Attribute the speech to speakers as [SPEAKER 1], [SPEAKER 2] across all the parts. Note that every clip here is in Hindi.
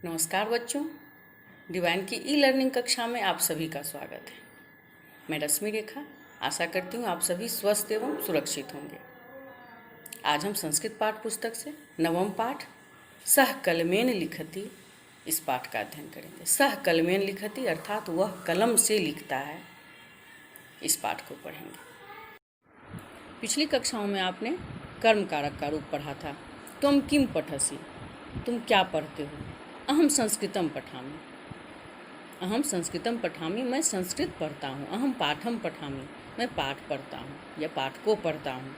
[SPEAKER 1] नमस्कार बच्चों, डिवाइन की ई लर्निंग कक्षा में आप सभी का स्वागत है। मैं रश्मि रेखा आशा करती हूँ आप सभी स्वस्थ एवं सुरक्षित होंगे। आज हम संस्कृत पाठ पुस्तक से नवम पाठ सह कलमेन लिखति इस पाठ का अध्ययन करेंगे। सह कलमेन लिखति अर्थात वह कलम से लिखता है, इस पाठ को पढ़ेंगे। पिछली कक्षाओं में आपने कर्म कारक का रूप पढ़ा था। तुम किम पठसी, तुम क्या पढ़ते हो। अहम संस्कृतम पठामि, अहम संस्कृतम पठामि, मैं संस्कृत पढ़ता हूँ। अहम पाठम पठामि, मैं पाठ पढ़ता हूँ या पाठ को पढ़ता हूँ।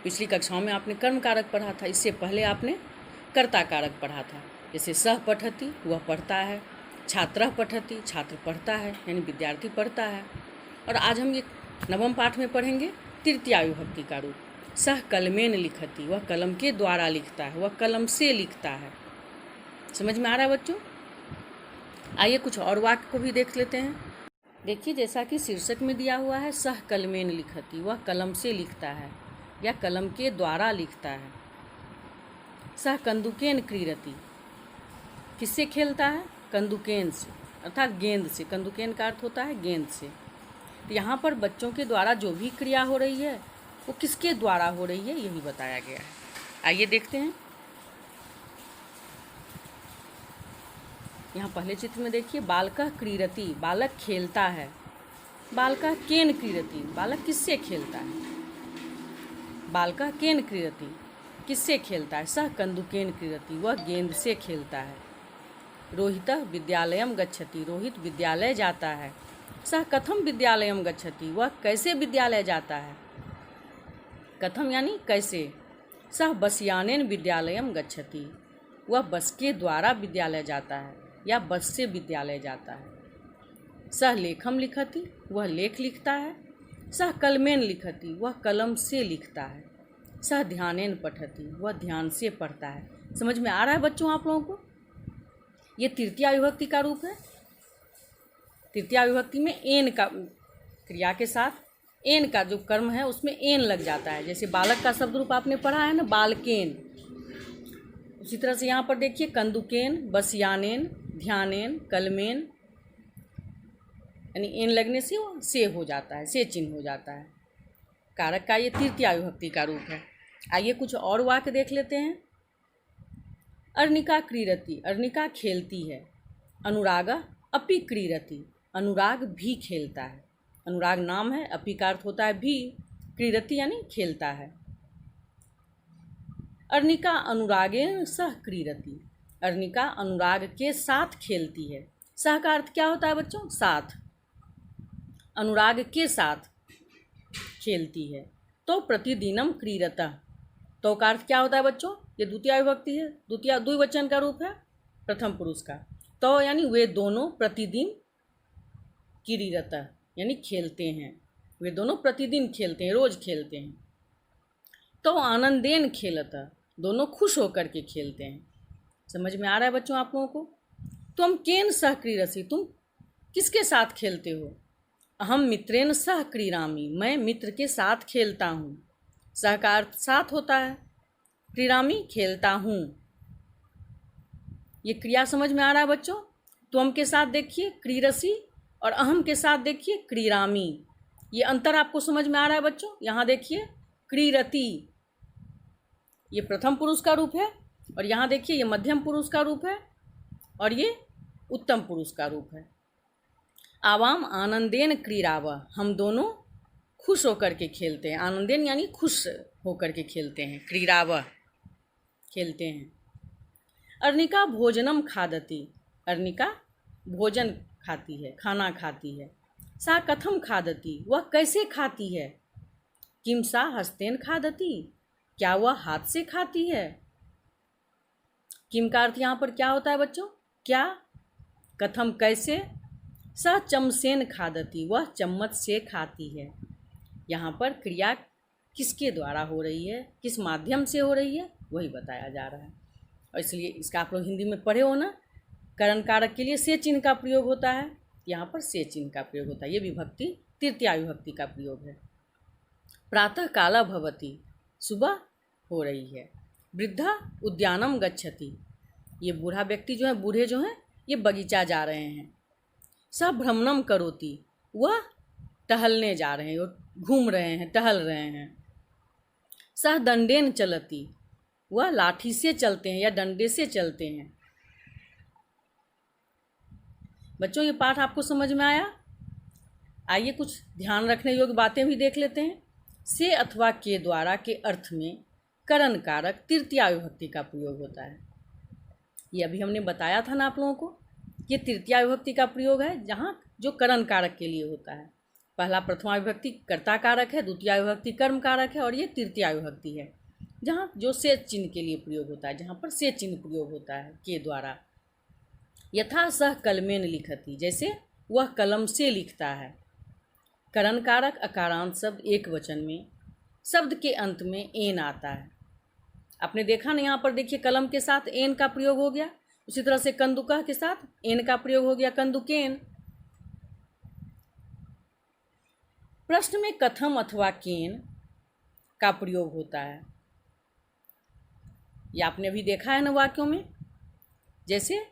[SPEAKER 1] पिछली कक्षाओं में आपने कर्म कारक पढ़ा था, इससे पहले आपने कर्ता कारक पढ़ा था। जैसे सह पठति, वह पढ़ता है। छात्रः पठति, छात्र पढ़ता है यानी विद्यार्थी पढ़ता है। और आज हम ये नवम पाठ में पढ़ेंगे तृतीया विभक्ति का रूप। सह कलमेन लिखति, वह कलम के द्वारा लिखता है, वह कलम से लिखता है। समझ में आ रहा है बच्चों? आइए कुछ और वाक्य को भी देख लेते हैं। देखिए, जैसा कि शीर्षक में दिया हुआ है सह कलमेन लिखति, वह कलम से लिखता है या कलम के द्वारा लिखता है। सह कंदुकेन क्रीडति, किससे खेलता है? कंदुकेन से अर्थात गेंद से। कंदुकेन का अर्थ होता है गेंद से। तो यहाँ पर बच्चों के द्वारा जो भी क्रिया हो रही है वो किसके द्वारा हो रही है, यही बताया गया है। आइए देखते हैं। यहाँ पहले चित्र में देखिए, बालकः क्रीडति, बालक खेलता है। बालकः केन क्रीडति, बालक किससे खेलता है? बालकः केन क्रीडति, किससे खेलता है? सह कंदुकेन क्रीडति, वह गेंद से खेलता है। रोहितः विद्यालयम गच्छति, रोहित विद्यालय जाता है। सह कथम विद्यालयम गच्छति, वह कैसे विद्यालय जाता है? कथम यानी कैसे। सह बसयानेन विद्यालयम गच्छति, वह बस के द्वारा विद्यालय जाता है या बस से विद्यालय जाता है। सह लेखम लिखति, वह लेख लिखता है। सह कलमेन लिखति, वह कलम से लिखता है। सह ध्यानेन पठति, वह ध्यान से पढ़ता है। समझ में आ रहा है बच्चों आप लोगों को? ये तृतीया विभक्ति का रूप है। तृतीया विभक्ति में एन का क्रिया के साथ एन का जो कर्म है उसमें एन लग जाता है। जैसे बालक का शब्द रूप आपने पढ़ा है ना, बालकेन। उसी तरह से यहाँ पर देखिए, कंदुकेन, बसयानेन, ध्यानेन, कलमेन, यानी एन लगने से वो से हो जाता है, से चिन्ह हो जाता है। कारक का ये तृतीया विभक्ति का रूप है। आइए कुछ और वाक्य देख लेते हैं। अर्णिका क्रीडति, अर्णिका खेलती है। अनुराग अपि क्रीडति, अनुराग भी खेलता है। अनुराग नाम है, अपि का अर्थ होता है भी, क्रीडति यानी खेलता है। अर्णिका अनुरागेन सह क्रीडति, अर्णिका अनुराग के साथ खेलती है। सह का अर्थ क्या होता है बच्चों? साथ। अनुराग के साथ खेलती है। तो प्रतिदिनम क्रीडतः, तो का अर्थ क्या होता है बच्चों? ये द्वितीया विभक्ति है, द्विवचन का रूप है प्रथम पुरुष का। तो यानी वे दोनों प्रतिदिन, क्रीडतः यानी खेलते हैं, वे दोनों प्रतिदिन खेलते हैं, रोज खेलते हैं। तो आनंदेन खेलतः, दोनों खुश होकर के खेलते हैं। समझ में आ रहा है बच्चों आप लोगों को? तुम केन सह क्रीडसि, तुम किसके साथ खेलते हो? अहम मित्रेण सह क्रीडामि, मैं मित्र के साथ खेलता हूँ। सह का अर्थ साथ होता है, क्रीडामि खेलता हूँ। ये क्रिया समझ में आ रहा है बच्चों? तुम के साथ देखिए क्रीडसि और अहम के साथ देखिए क्रीडामि। ये अंतर आपको समझ में आ रहा है बच्चों? यहाँ देखिए क्रीडति, ये प्रथम पुरुष का रूप है, और यहाँ देखिए ये मध्यम पुरुष का रूप है, और ये उत्तम पुरुष का रूप है। आवाम आनंदेन क्रीडाव, हम दोनों खुश होकर के खेलते हैं। आनंदेन यानी खुश होकर के खेलते हैं, क्रीडाव खेलते हैं। अर्णिका भोजनम खादति, अर्णिका भोजन खाती है, खाना खाती है। सा कथम खादति, वह कैसे खाती है? किम सा हस्तेन खादति, क्या वह हाथ से खाती है? किम का अर्थ यहाँ पर क्या होता है बच्चों? क्या। कथम कैसे। सा चमसेन खादति, वह चम्मच से खाती है। यहाँ पर क्रिया किसके द्वारा हो रही है, किस माध्यम से हो रही है, वही बताया जा रहा है। और इसलिए इसका आप लोग हिंदी में पढ़े हो ना, करण कारक के लिए से चिन्ह का प्रयोग होता है, यहाँ पर से चिन्ह का प्रयोग होता है। ये विभक्ति तृतीया विभक्ति का प्रयोग है। प्रातः काला भवति, सुबह हो रही है। वृद्धा उद्यानम गच्छति, ये बूढ़ा व्यक्ति जो है, बूढ़े जो हैं, ये बगीचा जा रहे हैं। स भ्रमणम करोति, वह टहलने जा रहे हैं, घूम रहे हैं, टहल रहे हैं। सह दंडेन चलती, वह लाठी से चलते हैं या डंडे से चलते हैं। बच्चों, ये पाठ आपको समझ में आया? आइए कुछ ध्यान रखने योग्य बातें भी देख लेते हैं। से अथवा के द्वारा के अर्थ में करण कारक तृतीया विभक्ति का प्रयोग होता है। ये अभी हमने बताया था ना आप लोगों को, ये तृतीया विभक्ति का प्रयोग है जहाँ जो करण कारक के लिए होता है। पहला प्रथमा विभक्ति कर्ता कारक है, द्वितीया विभक्ति कर्म कारक है, और ये तृतीया विभक्ति है जहाँ जो से चिन्ह के लिए प्रयोग होता है, जहाँ पर से चिन्ह प्रयोग होता है के द्वारा। यथा सह कलमेन लिखति, जैसे वह कलम से लिखता है। करण कारक अकारांत शब्द एक वचन में, शब्द के अंत में एन आता है। आपने देखा ना, यहाँ पर देखिए कलम के साथ एन का प्रयोग हो गया, उसी तरह से कंदुकह के साथ एन का प्रयोग हो गया, कंदुकेन। प्रश्न में कथम अथवा केन का प्रयोग होता है, ये आपने अभी देखा है ना वाक्यों में। जैसे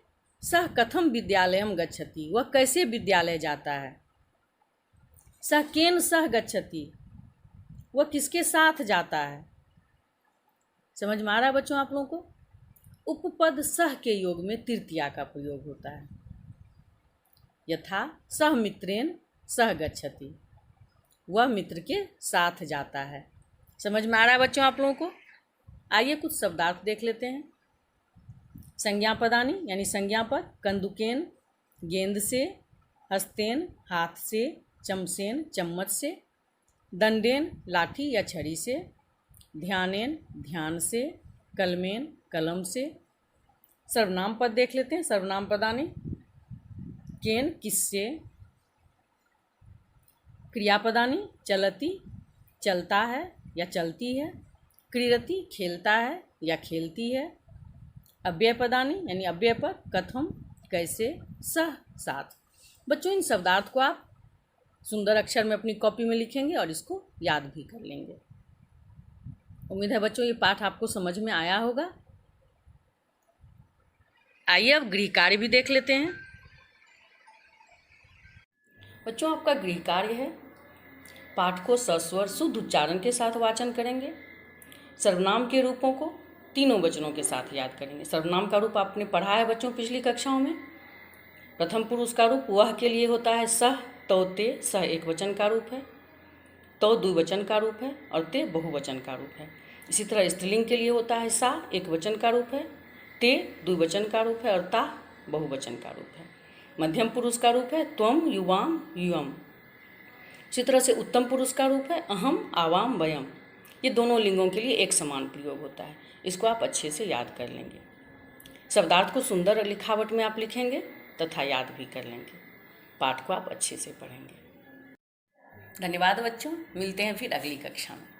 [SPEAKER 1] सह कथम विद्यालयम गच्छति, वह कैसे विद्यालय जाता है। सह केन सह गच्छति, वह किसके साथ जाता है। समझ में आ रहा है बच्चों आप लोगों को? उपपद सह के योग में तृतीया का प्रयोग होता है। यथा सह मित्रेन सह गच्छति, वह मित्र के साथ जाता है। समझ में आ रहा है बच्चों आप लोगों को? आइए कुछ शब्दार्थ देख लेते हैं। संज्ञा पदानी यानी संज्ञा पद, कंदुकेन गेंद से, हस्तेन हाथ से, चमसेन चम्मच से, दंडेन लाठी या छड़ी से, ध्यानेन ध्यान से, कलमेन कलम से। सर्वनाम पद देख लेते हैं। सर्वनाम पदानी केन किससे, क्रियापदानी चलती चलता है या चलती है, क्रीडति खेलता है या खेलती है, अव्यय पदानी यानी अव्यय पद कथम कैसे, सह साथ। बच्चों, इन शब्दार्थ को आप सुंदर अक्षर में अपनी कॉपी में लिखेंगे और इसको याद भी कर लेंगे। उम्मीद है बच्चों ये पाठ आपको समझ में आया होगा। आइए अब गृह कार्य भी देख लेते हैं। बच्चों, आपका गृह कार्य है, पाठ को सस्वर शुद्ध उच्चारण के साथ वाचन करेंगे। सर्वनाम के रूपों को तीनों वचनों के साथ याद करेंगे। सर्वनाम का रूप आपने पढ़ा है बच्चों पिछली कक्षाओं में। प्रथम पुरुष का रूप वह के लिए होता है सह, तो ते, सह एक वचन का रूप है, तो द्विवचन का रूप है और ते बहुवचन का रूप है। इसी तरह स्त्रीलिंग के लिए होता है सा एक वचन का रूप है, ते द्विवचन का रूप है और ता बहुवचन का रूप है। मध्यम पुरुष का रूप है त्वम, युवाम, युवम। इसी तरह से उत्तम पुरुष का रूप है अहम, आवाम, वयम। ये दोनों लिंगों के लिए एक समान प्रयोग होता है। इसको आप अच्छे से याद कर लेंगे। शब्दार्थ को सुंदर लिखावट में आप लिखेंगे तथा याद भी कर लेंगे। पाठ को आप अच्छे से पढ़ेंगे। धन्यवाद बच्चों, मिलते हैं फिर अगली कक्षा में।